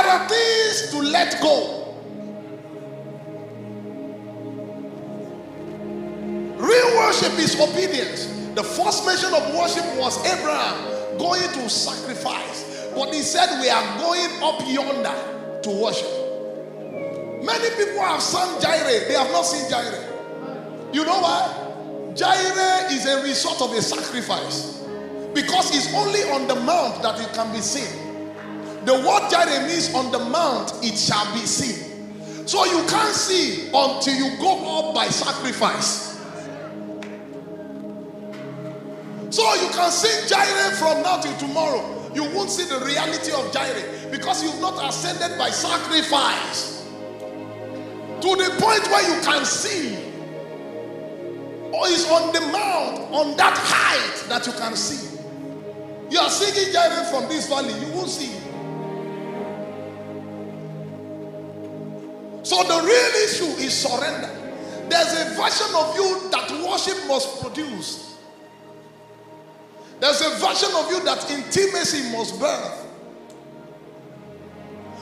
are things to let go. Real worship is obedience. The first mention of worship was Abraham going to sacrifice. But he said we are going up yonder to worship. Many people have sung Jireh. They have not seen Jireh. You know why? Jireh is a result of a sacrifice. Because it's only on the mount that it can be seen. The word Jireh means on the mount it shall be seen. So you can't see until you go up by sacrifice. So you can sing Jireh from now till tomorrow. You won't see the reality of Jireh because you've not ascended by sacrifice to the point where you can see, or is on the mount, on that height that you can see. You are singing Jireh from this valley, you won't see. So the real issue is surrender. There's a version of you that worship must produce. There's a version of you that intimacy must birth.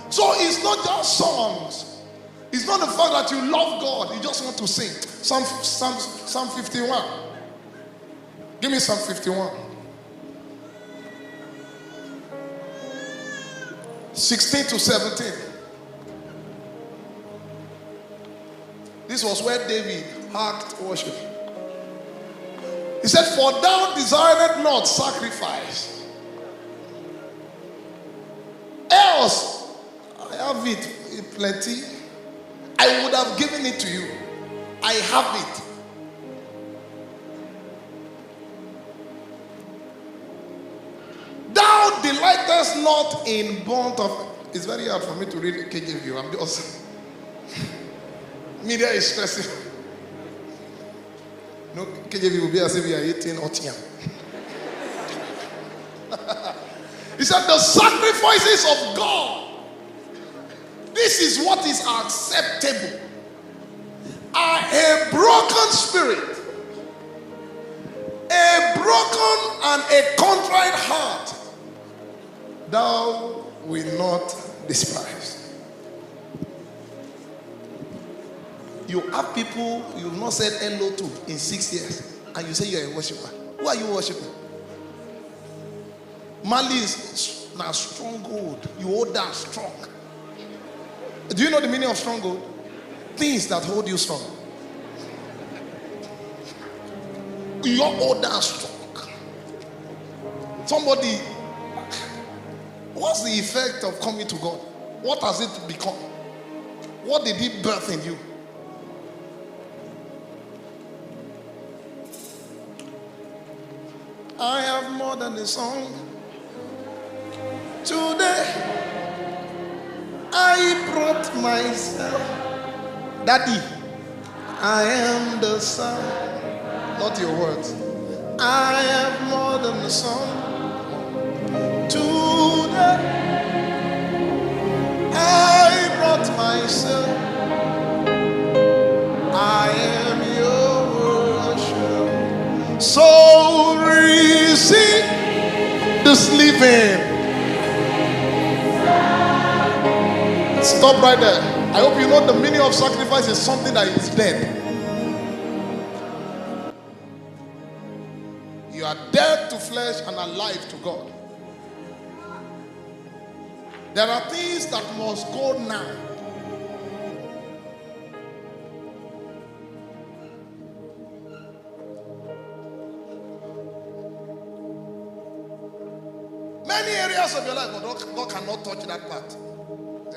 So it's not just songs. It's not the fact that you love God, you just want to sing. Psalm 51. Give me Psalm 51. 16 to 17. This was where David asked worship. He said, for thou desired not sacrifice, else I have it in plenty. I would have given it to you. I have it. Thou delightest not in burnt offering. It's very hard for me to read KJV. I'm just media is stressing. No, KJV will be as if we are eating otiam. He said, the sacrifices of God. This is what is acceptable. A broken spirit, a broken and a contrite heart, thou wilt not despise. You have people you've not said hello to in 6 years, and you say you're a worshiper. Who are you worshiping? Mali is now stronghold. You hold that strong. Do you know the meaning of stronghold? Things that hold you strong. You hold that strong. Somebody, what's the effect of coming to God? What has it become? What did it birth in you? I have more than a song. Today I brought myself. Daddy, I am the son. Not your words. I have more than a song. Today I brought myself. I am your worship. So receive this living. Stop right there. I hope you know the meaning of sacrifice is something that is dead. You are dead to flesh and alive to God. There are things that must go now. Many areas of your life, but God cannot touch that part.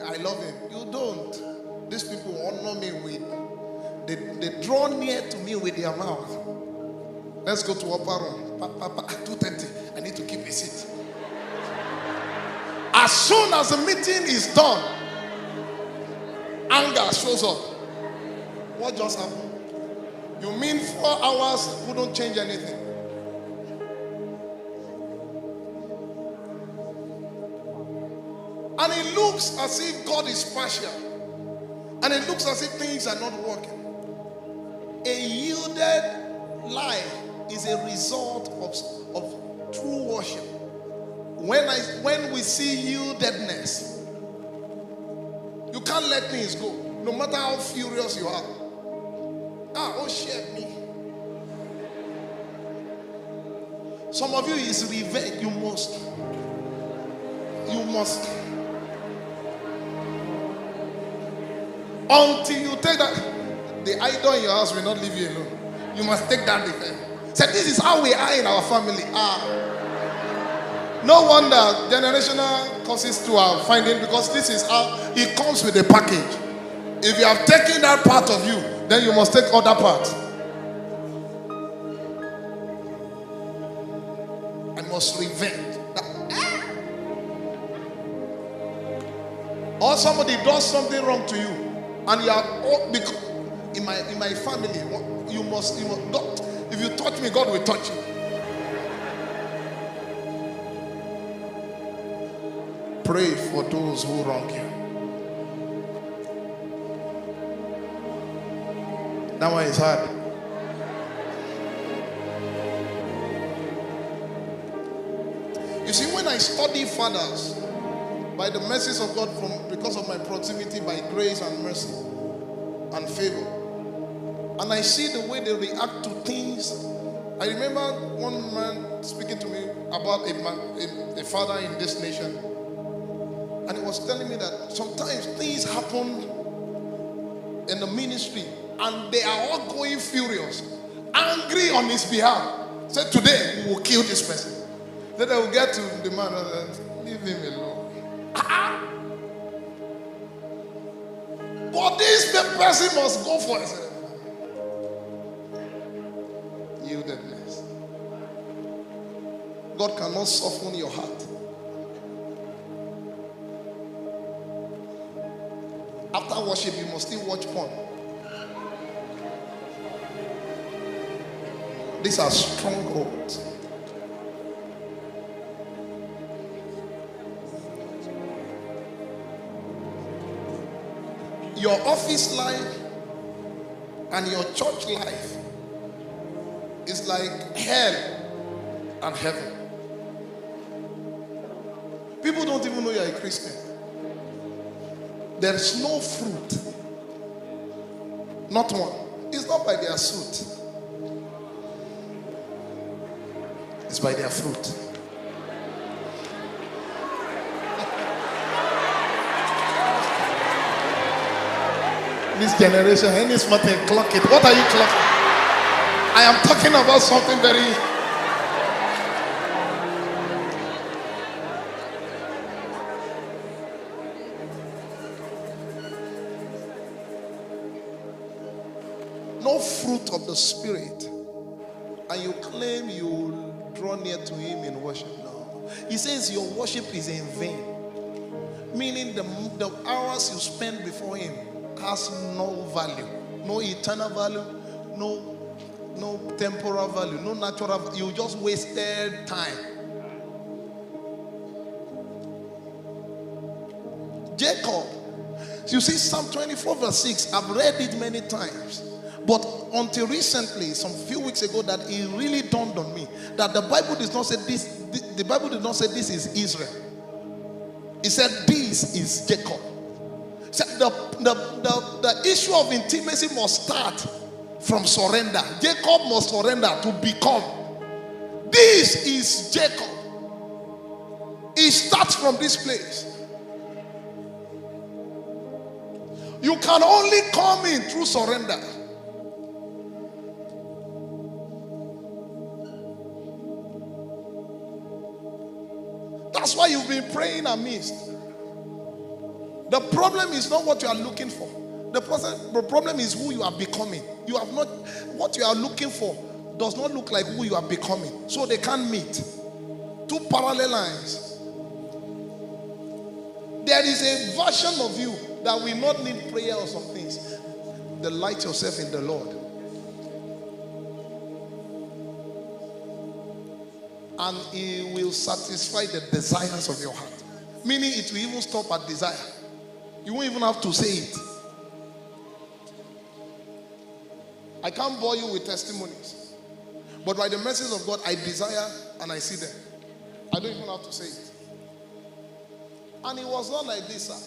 I love him. You don't. These people honor me with, they draw near to me with their mouth. Let's go to upper room. Papa, at 2:30, I need to keep a seat. As soon as the meeting is done, anger shows up. What just happened? You mean 4 hours wouldn't change anything? And it looks as if God is partial. And it looks as if things are not working. A yielded life is a result of true worship. When we see yieldedness, You can't let things go. No matter how furious you are. Oh, shit me. Some of you is revenge. You must. Until you take that, the idol in your house will not leave you alone. You must take that defense. Say, this is how we are in our family. No wonder generational causes to are finding, because this is how it comes with a package. If you have taken that part of you, then you must take other parts. I must revenge. Or somebody does something wrong to you, and you are in my family. You must God, if you touch me, God will touch you. Pray for those who wrong you. That one is hard. You see, when I study fathers, by the mercies of God, because of my proximity, by grace and mercy and favor, and I see the way they react to things. I remember one man speaking to me about a father in this nation, and he was telling me that sometimes things happen in the ministry and they are all going furious, angry on his behalf. Said, today we will kill this person. Then they will get to the man and leave him alone. But this person must go for it. Yieldedness. God cannot soften your heart. After worship, you must still watch porn. These are strongholds. Your office life and your church life is like hell and heaven. People don't even know you're a Christian. There is no fruit. Not one. It's not by their suit. It's by their fruit. This generation, any smart thing, clock it. What are you clocking? I am talking about something very... No fruit of the Spirit, and you claim you draw near to Him in worship. No. He says your worship is in vain. Meaning the hours you spend before Him has no value, no eternal value, no temporal value, no natural value. You just wasted time. Jacob, you see Psalm 24 verse 6, I've read it many times, but until recently, some few weeks ago, that it really dawned on me that the Bible does not say this. The Bible did not say this is Israel. It said this is Jacob. So the issue of intimacy must start from surrender. Jacob must surrender to become. This is Jacob. It starts from this place. You can only come in through surrender. That's why you've been praying amiss. The problem is not what you are looking for. The problem is who you are becoming. You have not, what you are looking for does not look like who you are becoming. So they can't meet. Two parallel lines. There is a version of you that will not need prayer or some things. Delight yourself in the Lord. And He will satisfy the desires of your heart. Meaning it will even stop at desire. You won't even have to say it. I can't bore you with testimonies. But by the mercies of God, I desire and I see them. I don't even have to say it. And it was not like this, sir.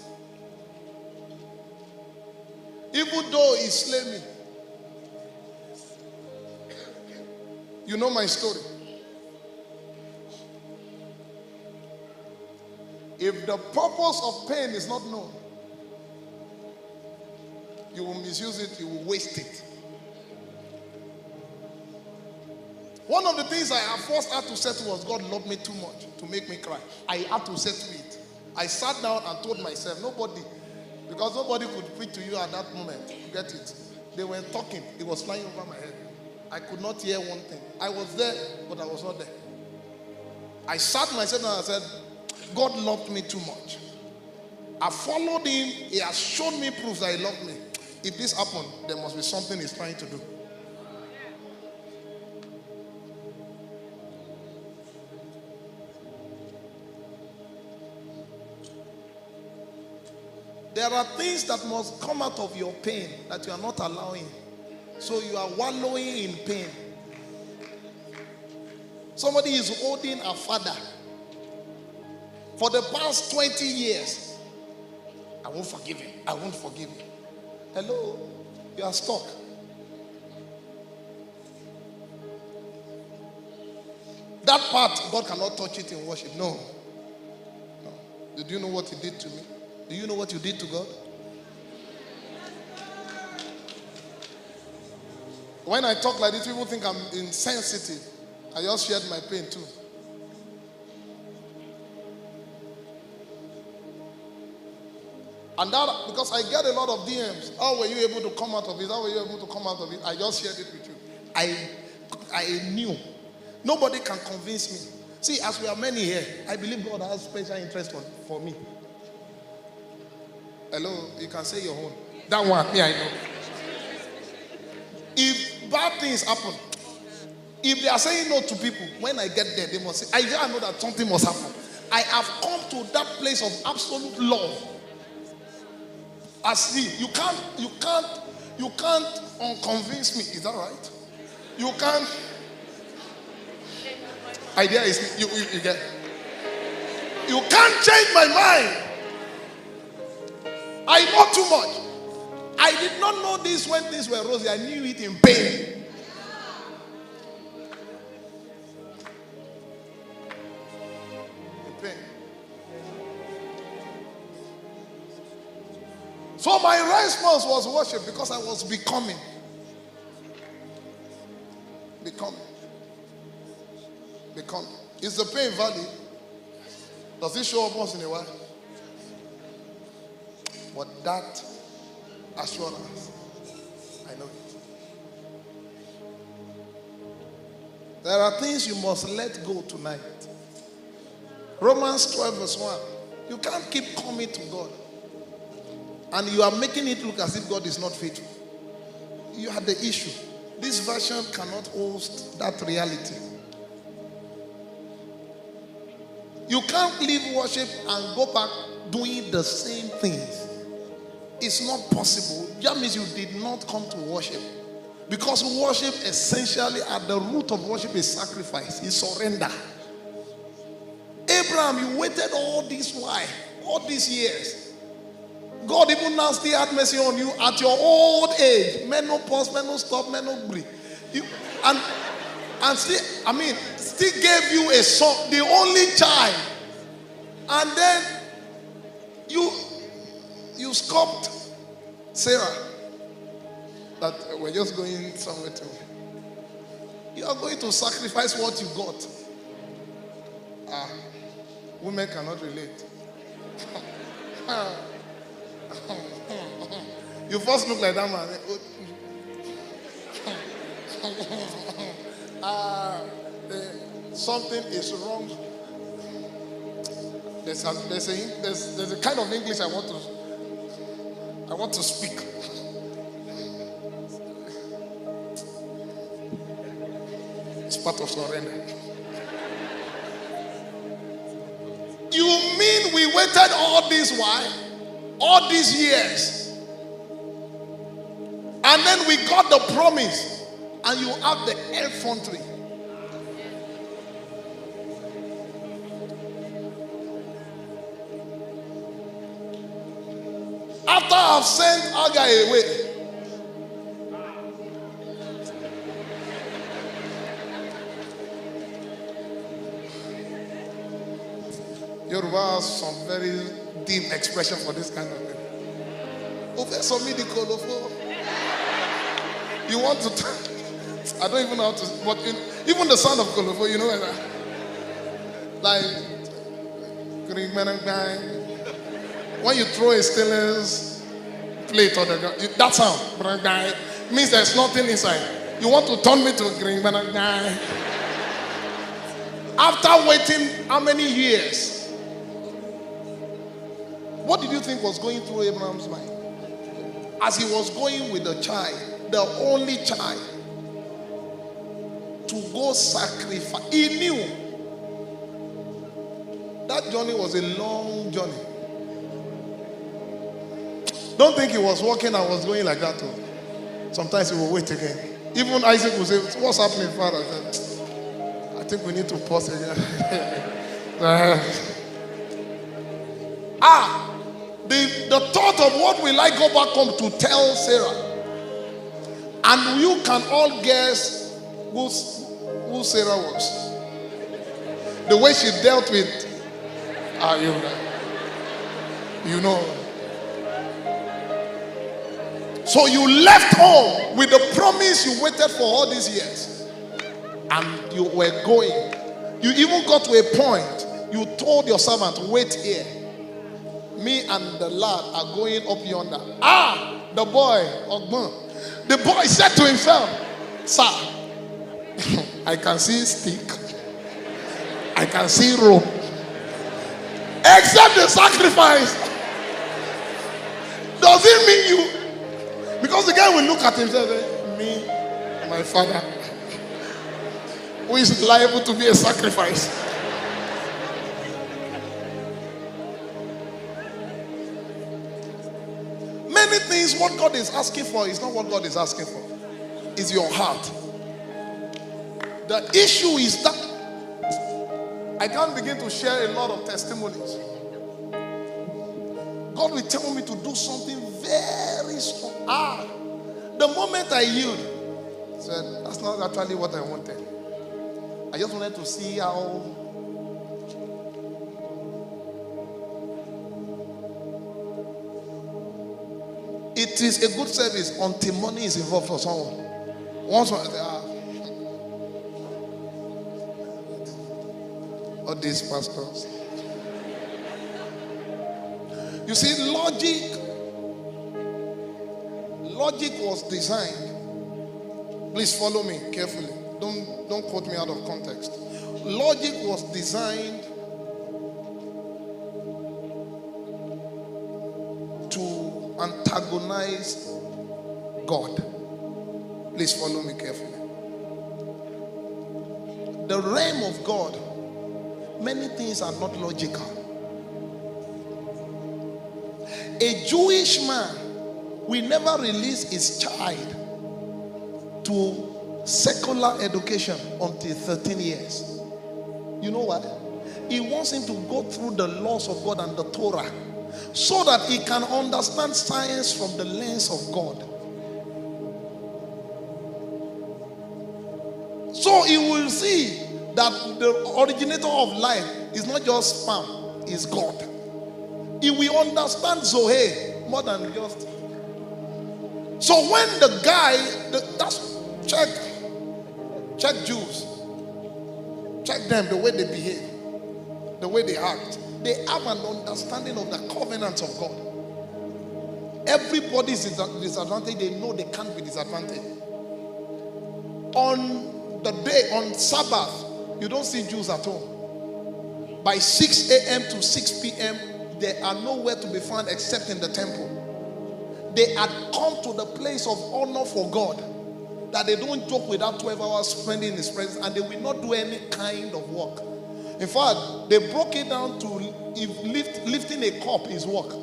Even though he slay me. You know my story. If the purpose of pain is not known, you will misuse it, you will waste it. One of the things I first had to settle was God loved me too much to make me cry. I had to settle it. I sat down and told myself, because nobody could preach to you at that moment. You get it? They were talking. It was flying over my head. I could not hear one thing. I was there, but I was not there. I sat myself down and said, God loved me too much. I followed him. He has shown me proof that he loved me. If this happened, there must be something he's trying to do. There are things that must come out of your pain that you are not allowing. So you are wallowing in pain. Somebody is holding a father for the past 20 years. I won't forgive him. I won't forgive him. Hello? You are stuck. That part, God cannot touch it in worship. No. Did you know what he did to me? Do you know what you did to God? When I talk like this, people think I'm insensitive. I just shared my pain too. And that, because I get a lot of DMs. How were you able to come out of it? How were you able to come out of it? I just shared it with you. I knew. Nobody can convince me. See, as we are many here, I believe God has special interest for me. Hello, you can say your own. That one, I know. If bad things happen, if they are saying no to people, when I get there, they must say, I know that something must happen. I have come to that place of absolute love. I see, you can't unconvince me. Is that right? You can't. Idea is you get. You can't change my mind. I know too much. I did not know this when things were rosy. I knew it in pain. In pain. So my response was worship because I was becoming. Is the pain valid? Does it show up once in a while? But that assurance, I know it. There are things you must let go tonight. Romans 12 verse 1. You can't keep coming to God. And you are making it look as if God is not faithful. You have the issue. This version cannot host that reality. You can't leave worship and go back doing the same things. It's not possible. That means you did not come to worship. Because worship essentially, at the root of worship is sacrifice, is surrender. Abraham, you waited all this while, all these years. God even now still had mercy on you at your old age. Men no pause, men no stop, men no breathe. And still gave you a son, the only child. And then you sculpt Sarah. That we're just going somewhere to. You are going to sacrifice what you got. Women cannot relate. You first look like that man. Something is wrong. There's a kind of English I want to speak. It's part of surrender. You mean we waited all this while? All these years? And then we got the promise. And you have the effrontery. After I've sent Agai away, Yoruba has some very deep expression for this kind of thing. You want to I don't even know how to, but even the sound of kolofo, you know, like when you throw a stainless plate on the ground, that sound means there's nothing inside. You want to turn me to green guy. After waiting how many years? What did you think was going through Abraham's mind? As he was going with the child, the only child, to go sacrifice. He knew that journey was a long journey. Don't think he was walking and was going like that too. Sometimes he will wait again. Even Isaac will say, what's happening, Father? I think we need to pause again. The thought of what will I go back home to tell Sarah? And you can all guess who Sarah was. The way she dealt with you know. So you left home with the promise you waited for all these years. And you were going. You even got to a point, you told your servant, wait here. Me and the lad are going up yonder. The boy, Ogbon. The boy said to himself, sir, I can see stick. I can see rope. Except the sacrifice. Does it mean you? Because the guy will look at himself and say, me, my father, who is liable to be a sacrifice. Many things, what God is asking for is not what God is asking for. It's your heart. The issue is that I can't begin to share a lot of testimonies. God will tell me to do something very strong. The moment I yield, I said, that's not actually what I wanted. I just wanted to see how. It is a good service until money is involved for someone. Once all these pastors. You see, logic was designed. Please follow me carefully. Don't quote me out of context. Logic was designed to antagonize God. Please follow me carefully. The realm of God, many things are not logical. A Jewish man will never release his child to secular education until 13 years. You know what? He wants him to go through the laws of God and the Torah, so that he can understand science from the lens of God. So he will see that the originator of life is not just sperm, is God. He will understand Zoe more than just. So when the guy, check Jews, check them, the way they behave, the way they act. They have an understanding of the covenants of God. Everybody is disadvantaged. They know they can't be disadvantaged. On the day, on Sabbath, you don't see Jews at home. By 6 a.m. to 6 p.m., they are nowhere to be found except in the temple. They had come to the place of honor for God, that they don't joke without 12 hours spending in His presence, and they will not do any kind of work. In fact, they broke it down to if lifting a cup is work.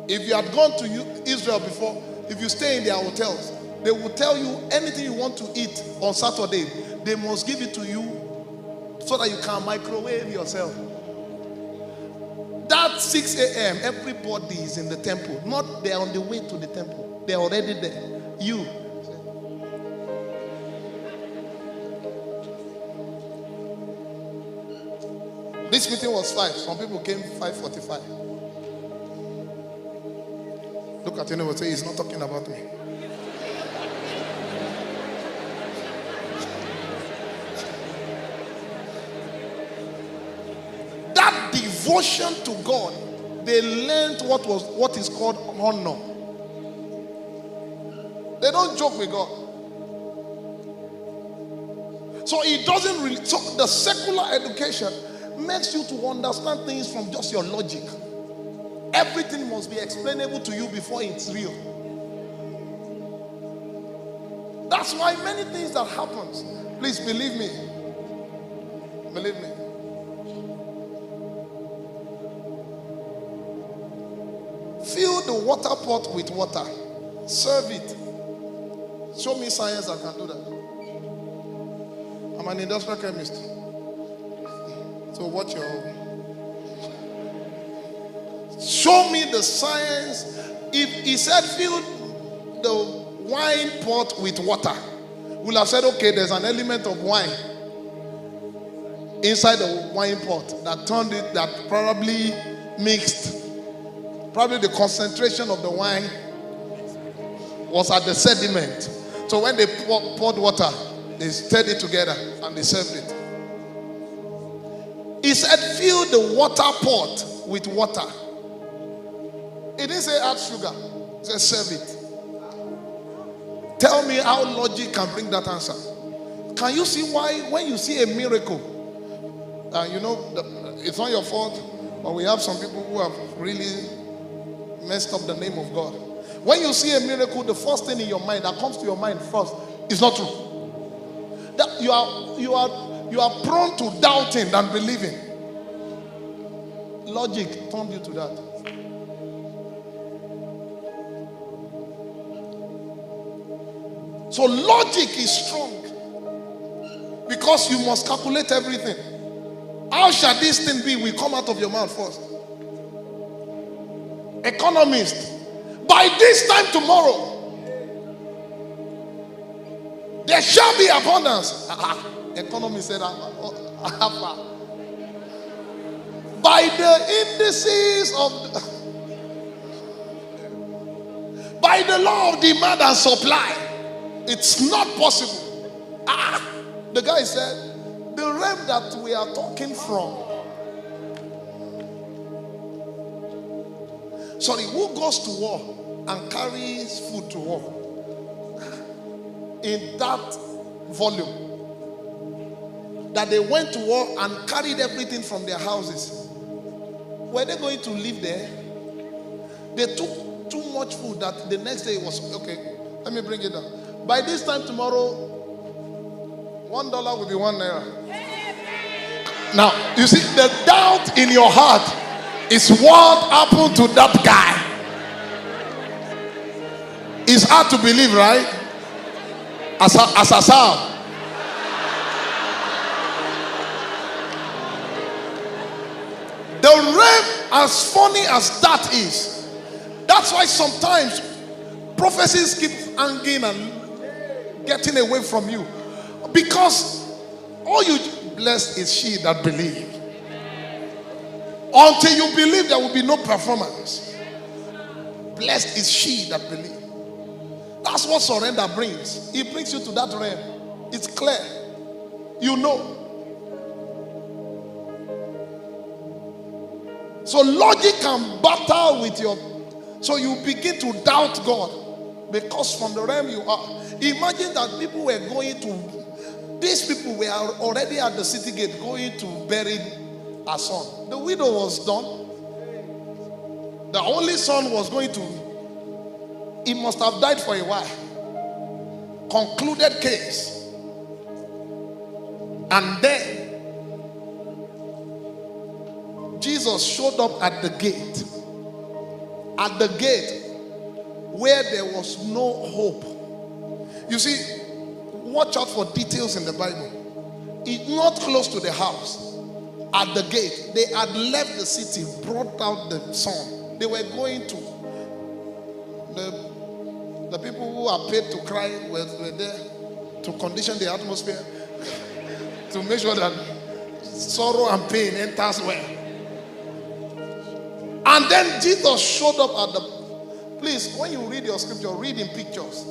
If you had gone to Israel before, if you stay in their hotels, they will tell you anything you want to eat on Saturday, they must give it to you so that you can microwave yourself. That At 6 a.m., everybody is in the temple. Not they're on the way to the temple. They're already there. You. This meeting was 5. Some people came 5:45. Look at him and say, he's not talking about me. That devotion to God, they learned what is called honor. They don't joke with God. So it doesn't really. So the secular education makes you to understand things from just your logic. Everything must be explainable to you before it's real. That's why many things that happens. Please believe me. Believe me. Fill the water pot with water. Serve it. Show me science I can do that. I'm an industrial chemist. So watch your own. Show me the science. If he said fill the wine pot with water, we'll have said, okay, there's an element of wine inside the wine pot that turned it, that probably mixed. Probably the concentration of the wine was at the sediment. So when they poured water, they stirred it together and they served it. He said, fill the water pot with water. He didn't say add sugar. He said, serve it. Tell me how logic can bring that answer. Can you see why when you see a miracle, it's not your fault, but we have some people who have really messed up the name of God. When you see a miracle, the first thing in your mind that comes to your mind first is not true. That you are prone to doubting than believing. Logic turned you to that. So logic is strong because you must calculate everything. How shall this thing be? Will come out of your mouth first. Economist, by this time tomorrow, there shall be abundance. Economist said, by the indices of, by the law of demand and supply, it's not possible. The guy said, the realm that we are talking from. Sorry, who goes to war and carries food to war in that volume? That they went to war and carried everything from their houses. Were they going to live there? They took too much food that the next day was, okay, let me bring it down. By this time tomorrow, $1 will be $1. Now, you see, the doubt in your heart is what happened to that guy. It's hard to believe, right? As a sound. The realm, as funny as that is, that's why sometimes prophecies keep hanging and getting away from you. Because all you, blessed is she that believes. Until you believe, there will be no performance. Blessed is she that believes. That's what surrender brings. It brings you to that realm. It's clear. You know. So logic can battle with your... So you begin to doubt God. Because from the realm you are. Imagine that people were going to... These people were already at the city gate going to bury a son. The widow was done. The only son was going to... He must have died for a while. Concluded case. And then Jesus showed up at the gate. At the gate where there was no hope. You see, watch out for details in the Bible. It's not close to the house. at the gate. They had left the city, brought out the son. They were going to. The people who are paid to cry were there to condition the atmosphere, to make sure that sorrow and pain enters well. And then Jesus showed up at the. Please, when you read your scripture, read in pictures.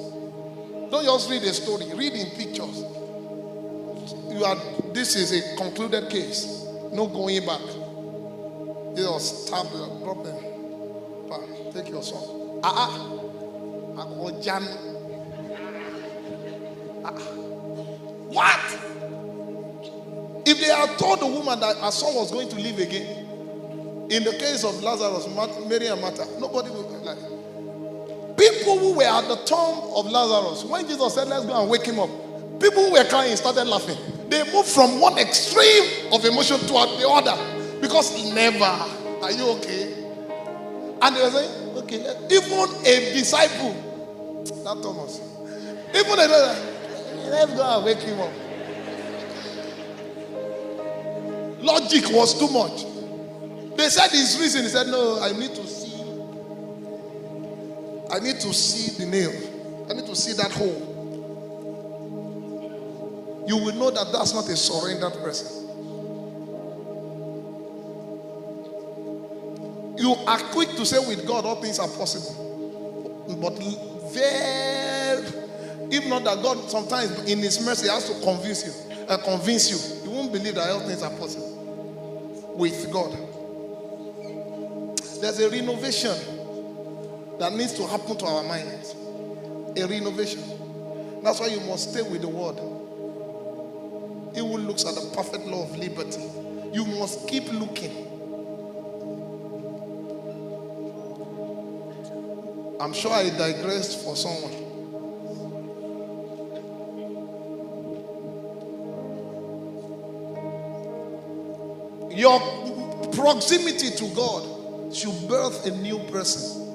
Don't just read a story. Read in pictures. This is a concluded case. No going back. Jesus stabbed the problem. Take your son. What? If they had told the woman that her son was going to live again, in the case of Lazarus, Mary and Martha, nobody would like. People who were at the tomb of Lazarus, when Jesus said, let's go and wake him up, people who were crying started laughing. They moved from one extreme of emotion to the other. Because never, are you okay? And they were saying, okay, even a disciple, not Thomas, even another, let's go and wake him up. Logic was too much. They said his reason. He said, no, I need to see the nail. I need to see that hole. You will know that that's not a surrendered person. You are quick to say with God all things are possible. But if not that God sometimes in his mercy has to convince you. You won't believe that all things are possible with God. There's a renovation that needs to happen to our minds. A renovation. That's why you must stay with the word. He who looks at the perfect law of liberty. You must keep looking. I'm sure I digressed for someone. Your proximity to God should birth a new person.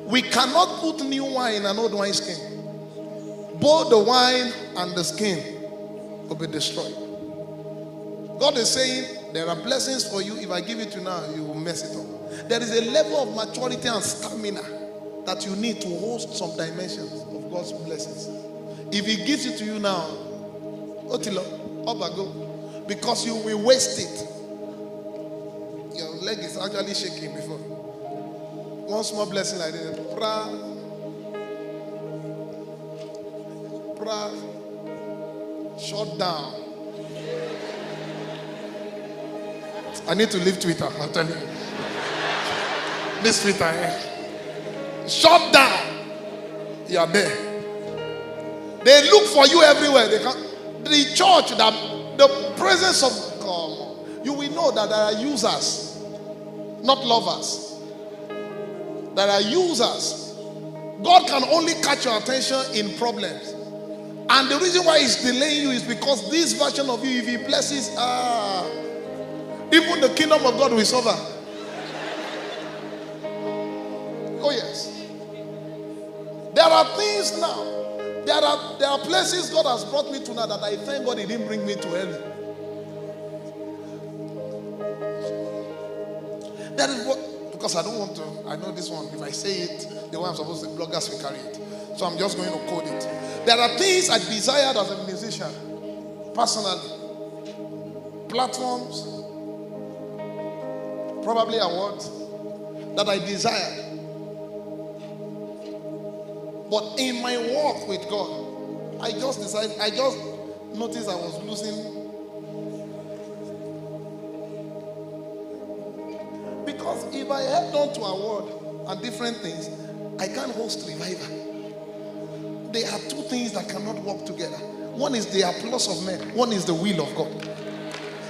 We cannot put new wine in an old wine skin. Both the wine and the skin will be destroyed. God is saying, there are blessings for you. If I give it to you now, you will mess it up. There is a level of maturity and stamina that you need to host some dimensions of God's blessings. If He gives it to you now, Otilo, up go. Because you will waste it. Your leg is actually shaking before. One small blessing like this. Shut down. I need to leave Twitter, I'm telling you. This Twitter, shut down. You are there. They look for you everywhere. They can't. The church, the presence of God, you will know that there are users, not lovers. There are users. God can only catch your attention in problems. And the reason why He's delaying you is because this version of you, if He blesses, even the kingdom of God will suffer. Oh yes. There are things now. There are places God has brought me to now that I thank God He didn't bring me to hell. That is what, because I don't want to, I know this one, if I say it the way I'm supposed to, bloggers will carry it. So I'm just going to quote it. There are things I desired as a musician, personally. Platforms, probably awards, that I desired. But in my walk with God, I just noticed I was losing. Because if I held on to award and different things, I can't host revival. There are two things that cannot work together. One is the applause of men. One is the will of God.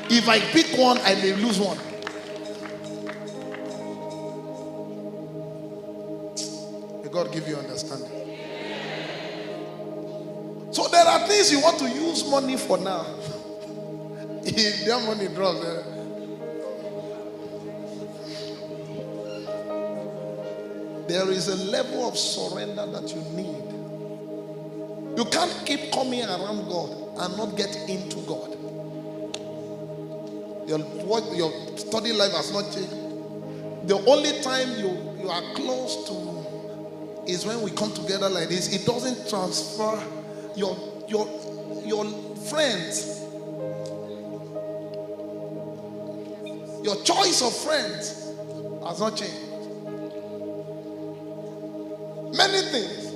If I pick one, I may lose one. May God give you understanding. So there are things you want to use money for now. If their money drops, there is a level of surrender that you need. You can't keep coming around God and not get into God. Your study life has not changed. The only time you are close to is when we come together like this. It doesn't transfer your friends. Your choice of friends has not changed. Many things.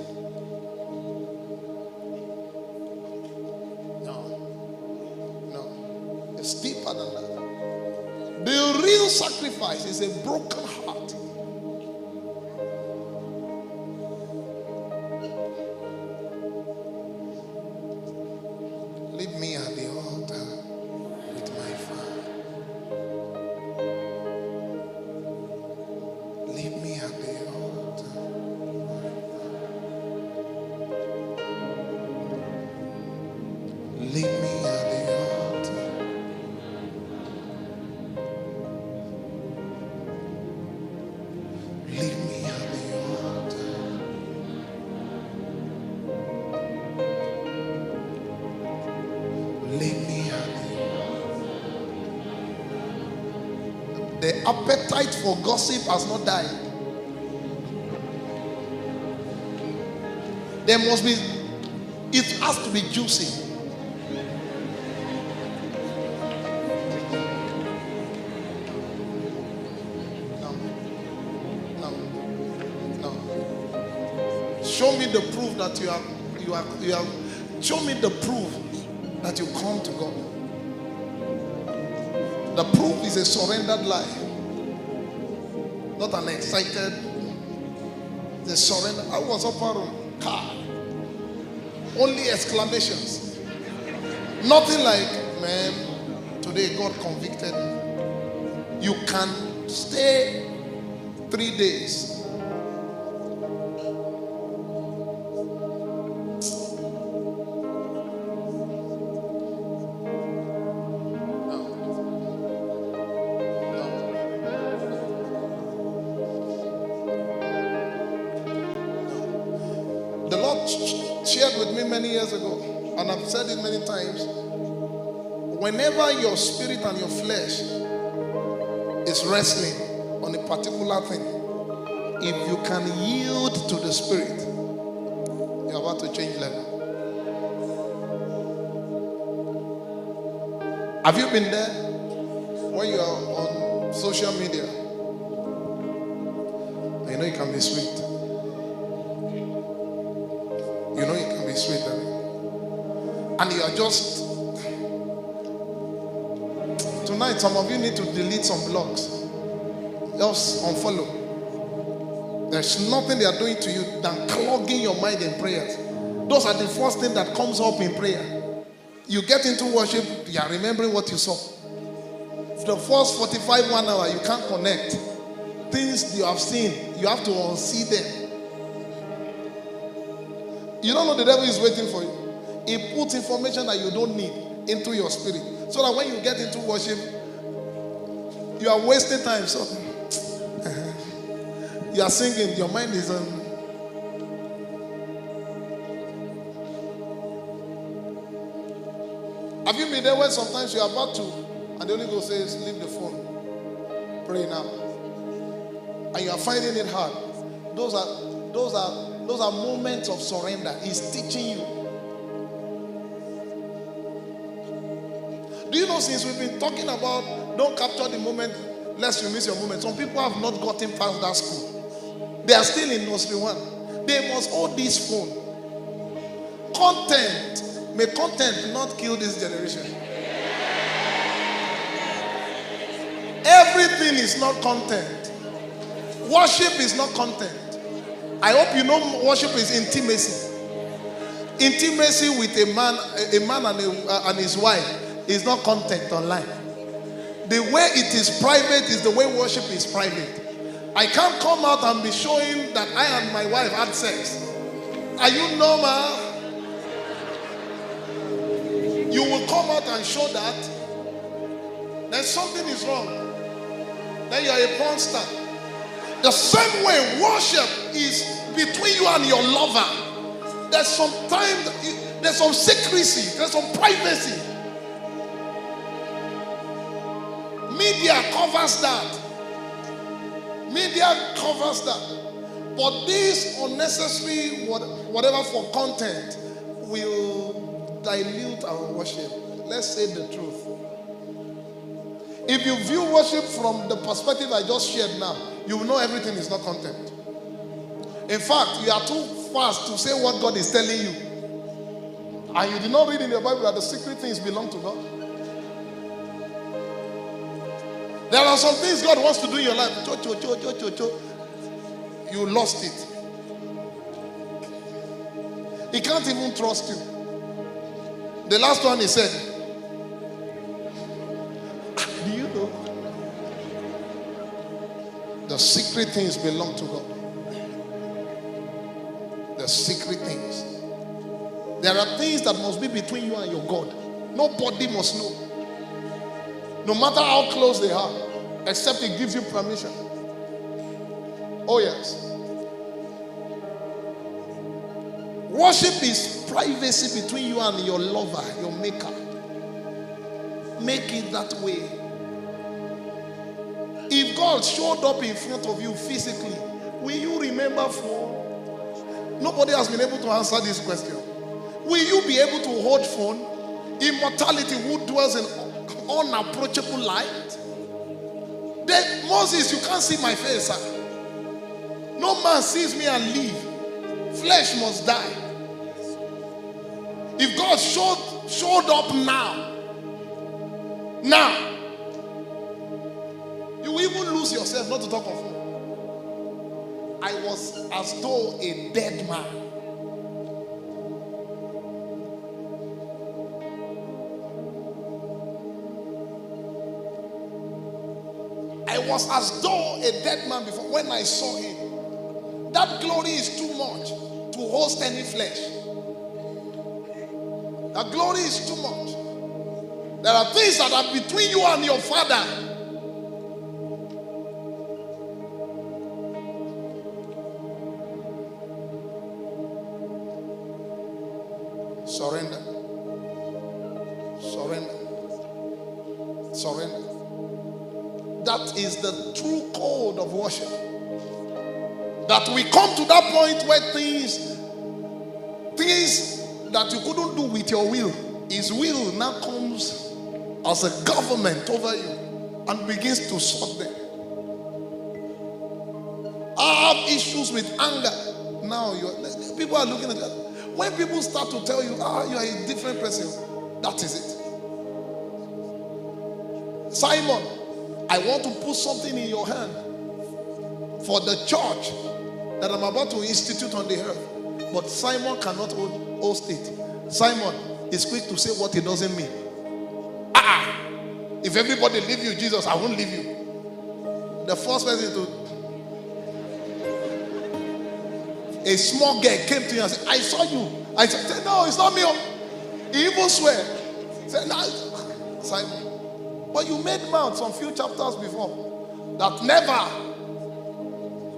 No. It's deeper than that. The real sacrifice is a broken heart. Leave me at the altar with my Father. Leave me at the altar. Leave me at the altar. Leave me at the altar. Leave me at the appetite for gossip has not died. There must be, it has to be juicy. No. Show me the proof that you are. Show me the proof that you come to God. The proof is a surrendered life, not an excited. The surrender. I was upperroom. Only exclamations. Nothing like, man, today God convicted me. You can stay 3 days. The Lord shared with me many years ago, and I've said it many times. Whenever your spirit and your flesh is wrestling on a particular thing, if you can yield to the spirit, you're about to change level. Have you been there when you are on social media? You know it can be sweet. You know it can be sweet, and you are just. Tonight, some of you need to delete some blogs. Just unfollow. There's nothing they are doing to you than clogging your mind in prayers. Those are the first thing that comes up in prayer. You get into worship, you are remembering what you saw. For the first 45 1 hour, you can't connect. Things you have seen, you have to unsee them. You don't know the devil is waiting for you. He puts information that you don't need into your spirit, so that when you get into worship, you are wasting time. So you are singing, your mind is on. Have you been there when sometimes you are about to, and the Holy Ghost says, leave the phone, pray now, and you are finding it hard? Those are moments of surrender. He's teaching you. Do you know, since we've been talking about don't capture the moment lest you miss your moment, some people have not gotten past that school. They are still in nursery 1. They must hold this phone. Content. May content not kill this generation. Everything is not content. Worship is not content. I hope you know worship is intimacy. Intimacy with a man and his wife is not content online. The way it is private is the way worship is private. I can't come out and be showing that I and my wife had sex. Are you normal? You will come out and show that, then something is wrong. Then you are a porn star. The same way worship is between you and your lover. There's sometimes There's some secrecy. There's some privacy. Media covers that. Media covers that. But this unnecessary whatever for content will dilute our worship. Let's say the truth. If you view worship from the perspective I just shared now, you will know everything is not content. In fact, you are too fast to say what God is telling you. And you did not read in the Bible that the secret things belong to God. There are some things God wants to do in your life. You lost it. He can't even trust you. The last one he said, do you know? The secret things belong to God. The secret things. There are things that must be between you and your God. Nobody must know. No matter how close they are, except He gives you permission. Oh yes. Worship is privacy between you and your lover, your maker. Make it that way. If God showed up in front of you physically, will you remember phone? Nobody has been able to answer this question. Will you be able to hold phone? Immortality, who dwells in unapproachable light? Then Moses, you can't see my face, sir. No man sees me and live. Flesh must die. If God showed up now, you will even lose yourself, not to talk of him. I was as though a dead man. I was as though a dead man before when I saw him. That glory is too much to host any flesh. That glory is too much. There are things that are between you and your Father. Surrender. Surrender. Surrender. That is the true code of worship. That we come to that point where things that you couldn't do with your will, His will now comes as a government over you and begins to sort them. I have issues with anger. Now people are looking at that. When people start to tell you, you are a different person, that is it. Simon, I want to put something in your hand for the church that I'm about to institute on the earth. But Simon cannot host it. Simon is quick to say what he doesn't mean. If everybody leave you, Jesus, I won't leave you. The first person a small girl came to you and said, I saw you. I said, no, it's not me. He even swear. He said, no, Simon. But you made mouth some few chapters before that never,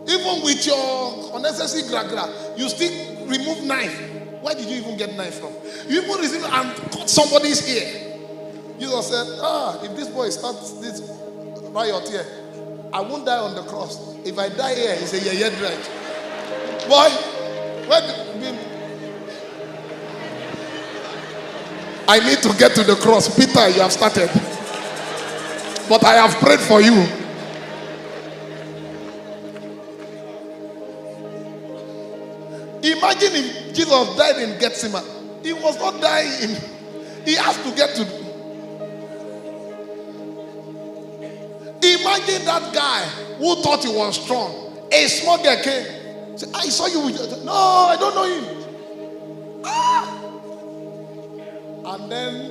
even with your unnecessary gra, you still remove knife. Where did you even get knife from? You even receive and cut somebody's ear. Jesus said, if this boy starts this riot here, I won't die on the cross. If I die here, he said, yeah, right. Boy, I need to get to the cross. Peter, you have started. But I have prayed for you. Imagine if Jesus died in Gethsemane. He was not dying. He has to get to. Imagine that guy who thought he was strong. A small girl came. Said, I saw you. No, I don't know him. And then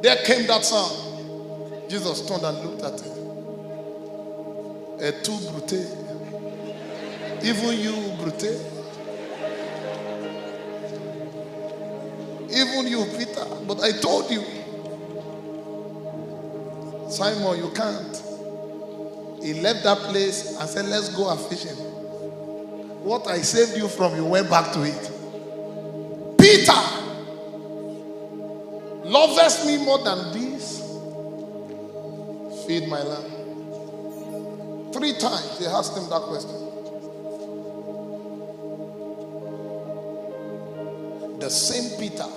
there came that sound. Jesus turned and looked at him. Et tu, Brute? Even you, Brute? Even you, Peter? But I told you. Simon, you can't. He left that place and said, let's go a fishing. What I saved you from, you went back to it. Peter, lovest me more than these? Feed my lamb. 3 times they asked him that question. The same Peter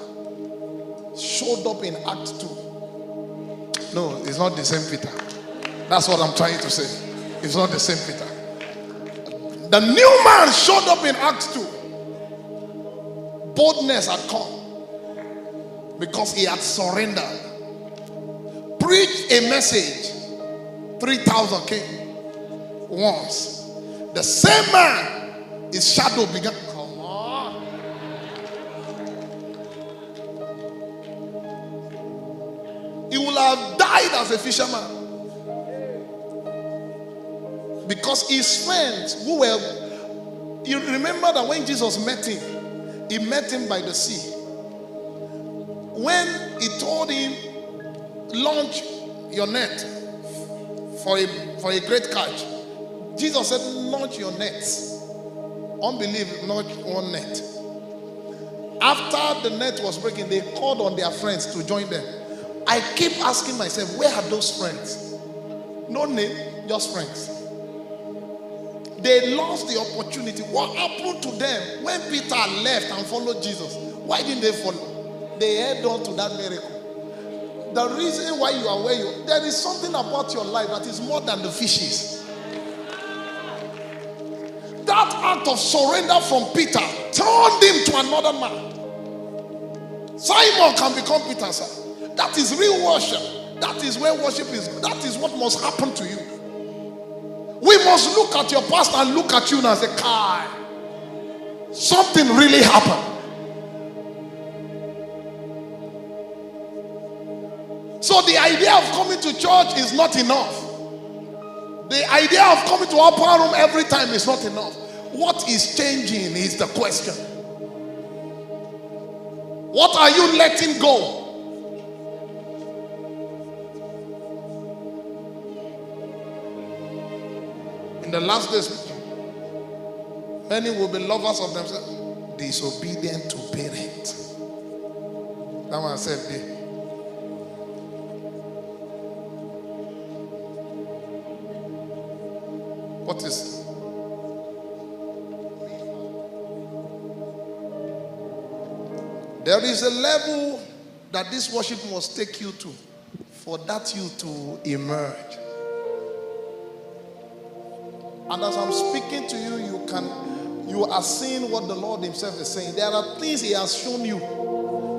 showed up in Act 2. No, it's not the same Peter. That's what I'm trying to say. It's not the same Peter. The new man showed up in Act 2. Boldness had come because he had surrendered. Preached a message. 3,000 came once. The same man, his shadow began. Come on. He would have died as a fisherman. Because his friends who were, you remember that when Jesus met him, he met him by the sea. When he told him, launch your net for a great catch, Jesus said, launch your nets. Unbelief, launch one net. After the net was breaking, they called on their friends to join them. I keep asking myself, where are those friends? No name, just friends. They lost the opportunity. What happened to them when Peter left and followed Jesus? Why didn't they follow? They held on to that miracle. The reason why you are where you are, there is something about your life that is more than the fishes. That act of surrender from Peter turned him to another man. Simon can become Peter, sir. That is real worship. That is where worship is. That is what must happen to you. We must look at your past and look at you and say, Kai, something really happened. So the idea of coming to church is not enough. The idea of coming to upper room every time is not enough. What is changing is the question. What are you letting go? In the last days, many will be lovers of themselves, disobedient to parents. That one said, what is? There is a level that this worship must take you to for that you to emerge. And as I'm speaking to you, you are seeing what the Lord himself is saying. There are things he has shown you.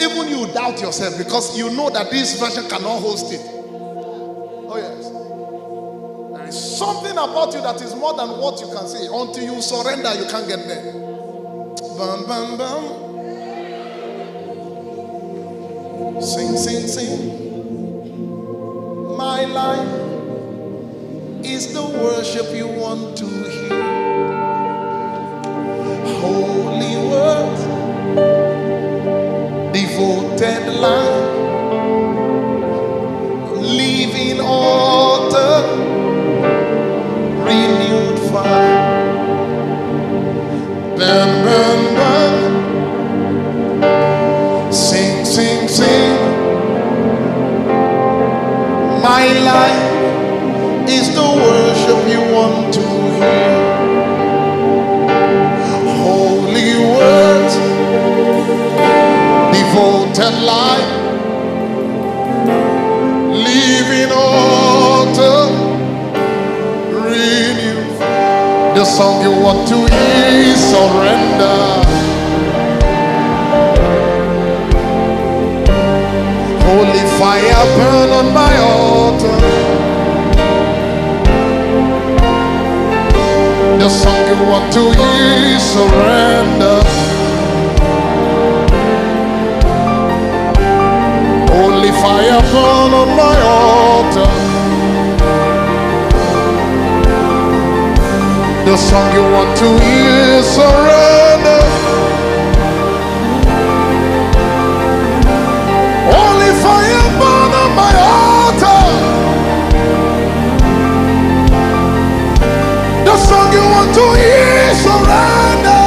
Even you doubt yourself because you know that this version cannot host it. Oh yes. There is something about you that is more than what you can say. Until you surrender, you can't get there. Bam, bam, bam. Sing, sing, sing. My life is the worship you want to hear. Holy words, devoted life, living altar, renewed fire. Burn, burn, burn. Sing, sing, sing. My life is the worship you want to hear. Holy words, devoted life, living altar, renew. The song you want to hear, surrender. Holy fire burn on my altar. The song you want to hear, surrender. Holy fire burn on my altar. The song you want to hear, surrender. Holy fire burn on my altar. The song you want to hear, surrender.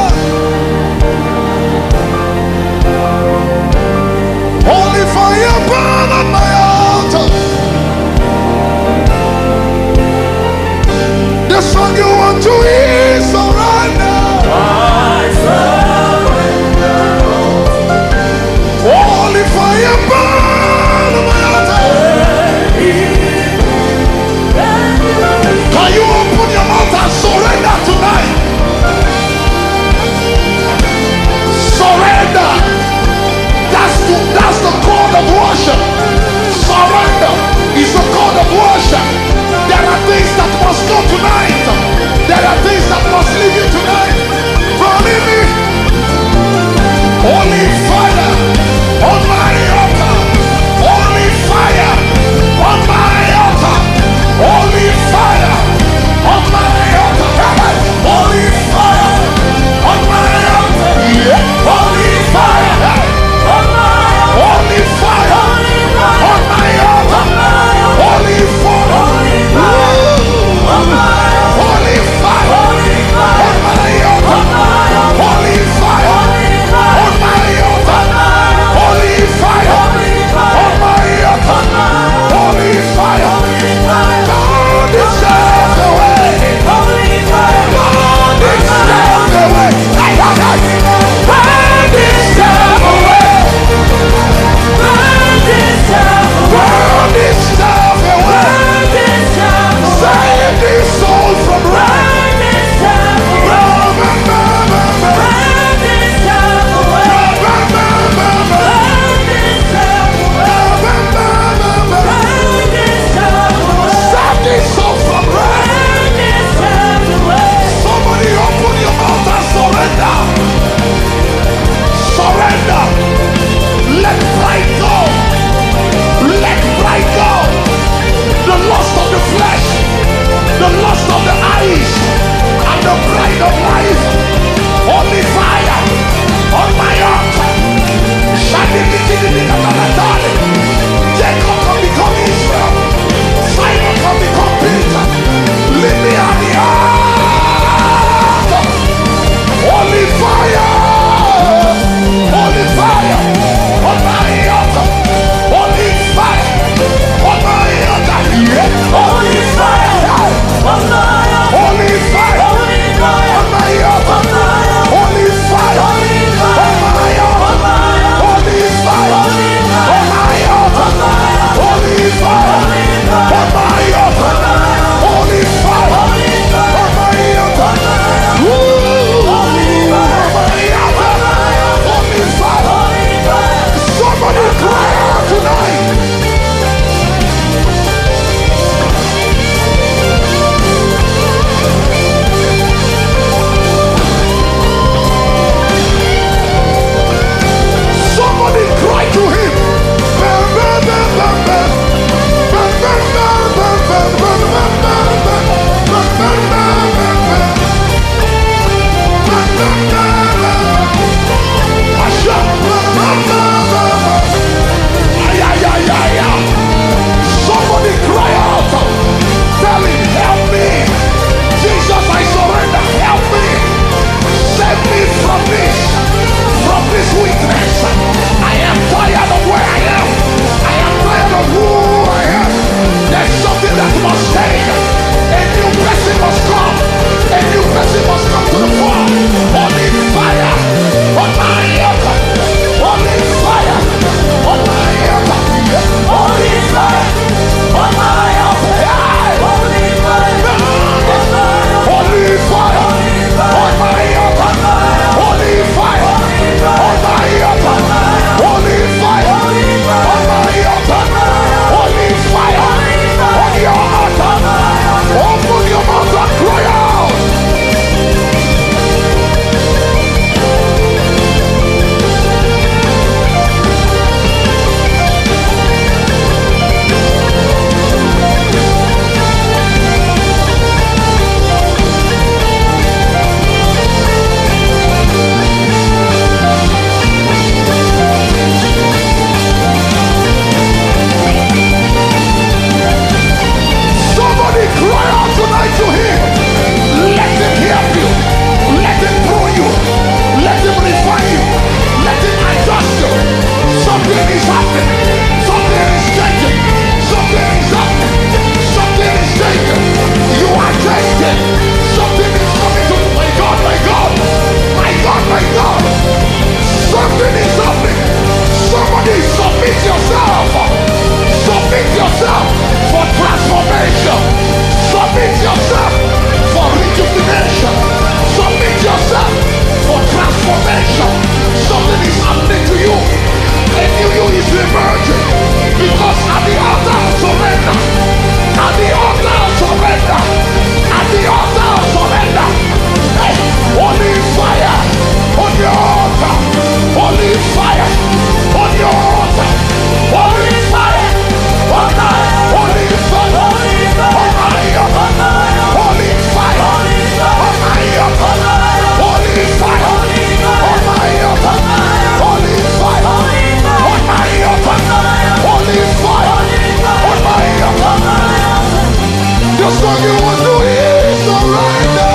song you want to hear is surrender.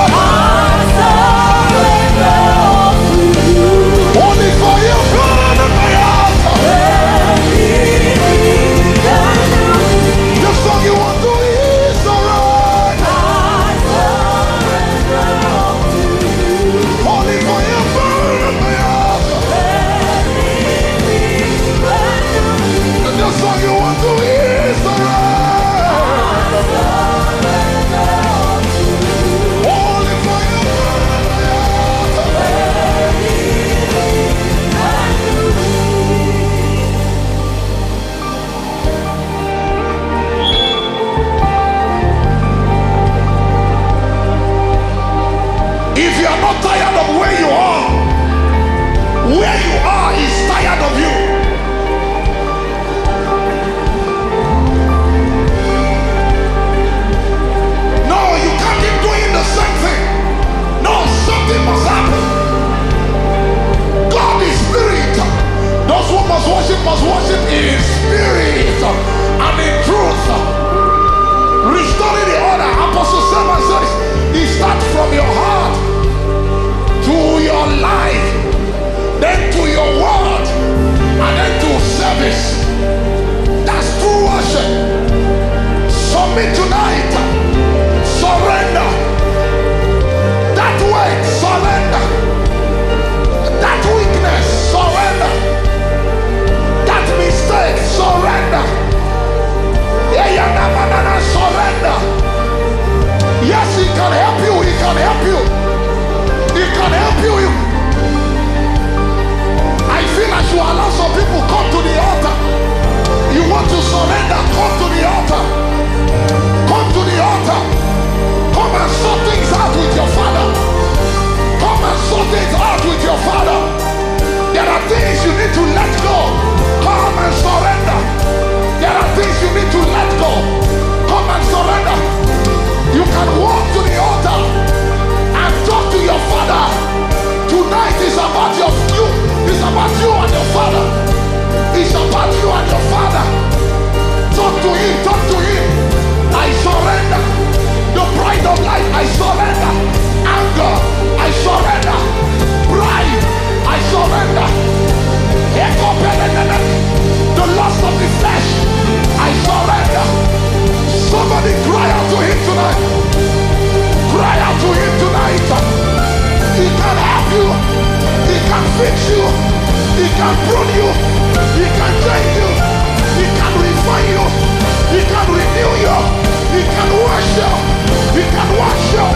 Only for you, God, and my altar. The song you want to hear is surrender. Only for you, God, and my altar. And the song you want to hear is surrender. Only for you, God, and my altar. If you are not tired of where you are is tired of you. No, you can't keep doing the same thing. No, something must happen. God is spirit. Those who must worship in spirit and in truth. Restoring the order. Apostle 7 says, it starts from your heart to your life, then to your word, and then to service. That's true worship. Submit tonight. Surrender. That weight, surrender. That weakness, surrender. That mistake, surrender. Surrender. Yes, he can help you. He can help you. He can help you. I feel I should allow some people come to the altar. You want to surrender? Come to the altar. Come to the altar. Come and sort things out with your father. Come and sort things out with your father. There are things you need to let go. Come and surrender. There are things you need to let go. Come and surrender. You can walk to the altar and talk to your father. Tonight is about you. It's about you and your father. It's about you and your father. Talk to him. Talk to him. I surrender. The pride of life, I surrender. Anger, I surrender. Pride, I surrender. The lust of the flesh, I surrender. Somebody cry out to him tonight. Cry out to him tonight. He can help you. He can fix you. He can prune you. He can change you. He can refine you. He can renew you. He can wash you. He can wash you.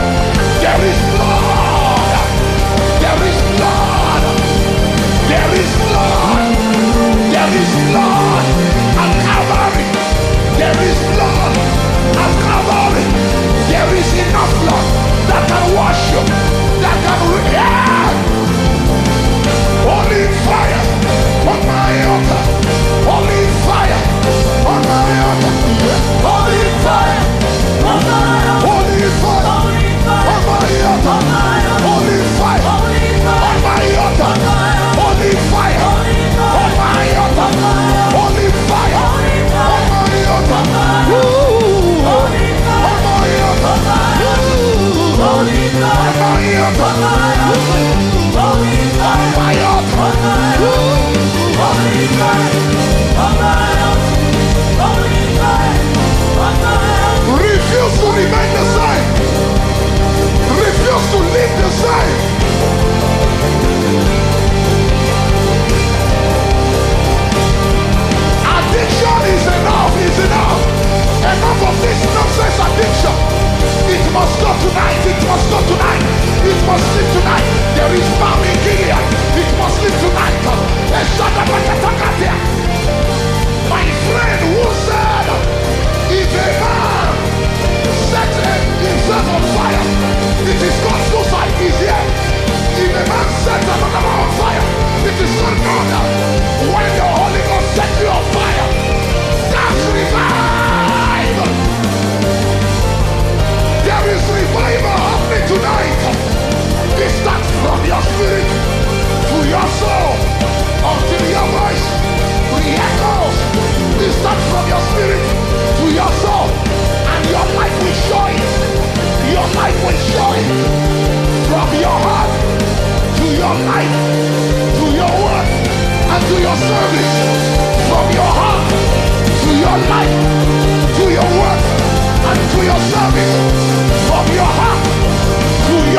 There is blood. There is blood. There is blood. There is blood at Calvary. There is blood at Calvary. There is enough blood that can wash you, that can react. Holy fire on my altar.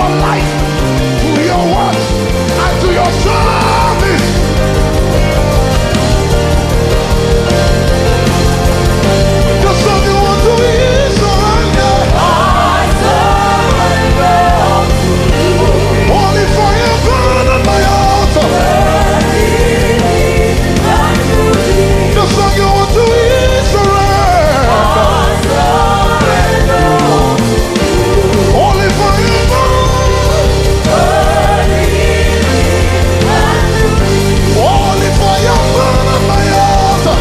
your life, to your work, and to your service. The song you want to hear, surrender. I surrender to you. Holy fire burn on my altar. The song you want to hear, surrender. I surrender to you. Holy fire burn. Holy fire burn on my altar.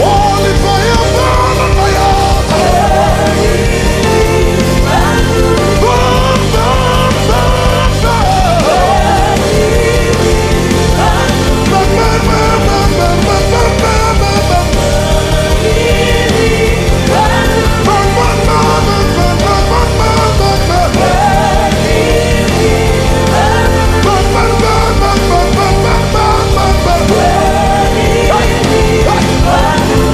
Holy fire burn on my altar. Burn, burn, burn, burn. Burn, burn, burn, burn, burn, burn, burn, burn, burn, burn. Burn, burn, burn, burn, burn, burn, burn, burn, burn, burn. Burn, burn, burn, burn, burn, burn, burn, burn, burn, burn. Hey, hey.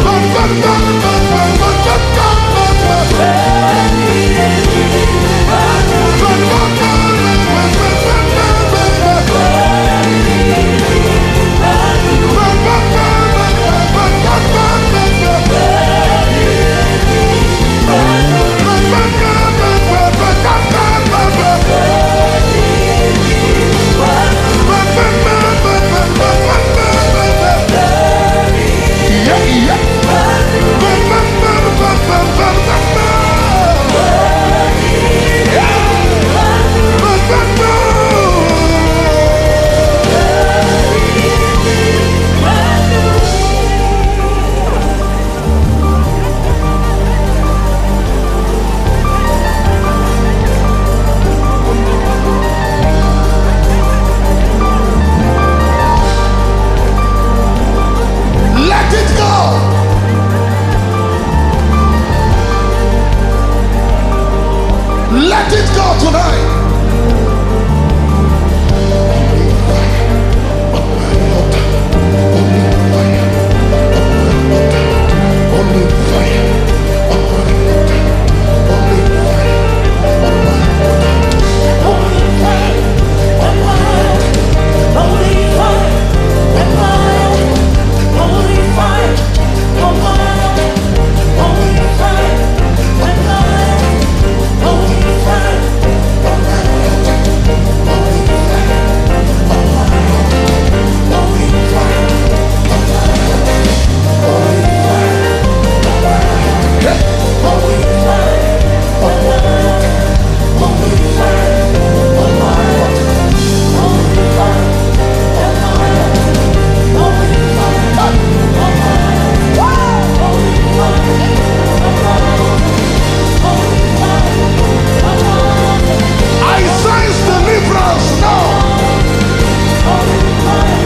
Burn, burn, burn, burn, burn, burn, burn, burn, burn, burn. Burn, burn, burn, burn, burn, burn, burn, burn, burn. Let it go. Let it go tonight. Only fire. I sense deliverance now.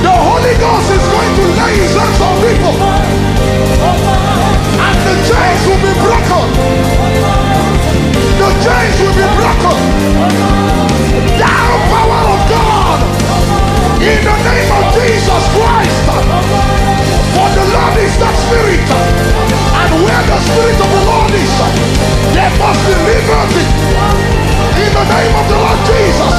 The Holy Ghost is going to lay his hands on people, and the chains will be broken. The chains will be broken. Thou power of God, in the name of Jesus Christ. For the Lord is that Spirit, and where the Spirit of the Lord is, there must be liberty. In the name of the Lord Jesus,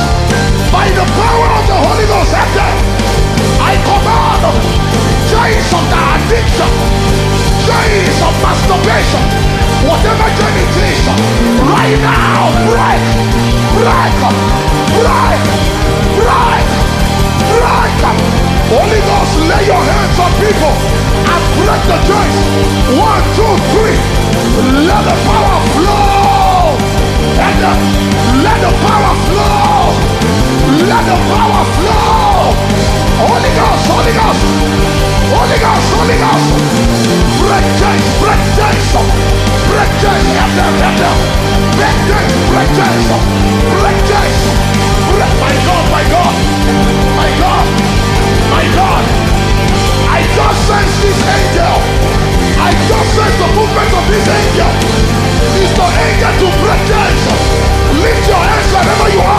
by the power of the Holy Ghost, I command chains of the addiction, chains of masturbation, whatever chain it is, right now, break, break, break, break, break. Holy Ghost, lay your hands on people and break the chains. 1, 2, 3. Let the power flow. Let the power flow. Let the power flow. Holy Ghost, Holy Ghost, Holy Ghost, Holy Ghost. Break chains, break chains, break chains. Help them, help them. Break chains, break chains, break chains. My God, my God, my God, my God. I just sense this angel. I just sense the movement of this angel. It's the angel to break chains. Lift your hands wherever you are.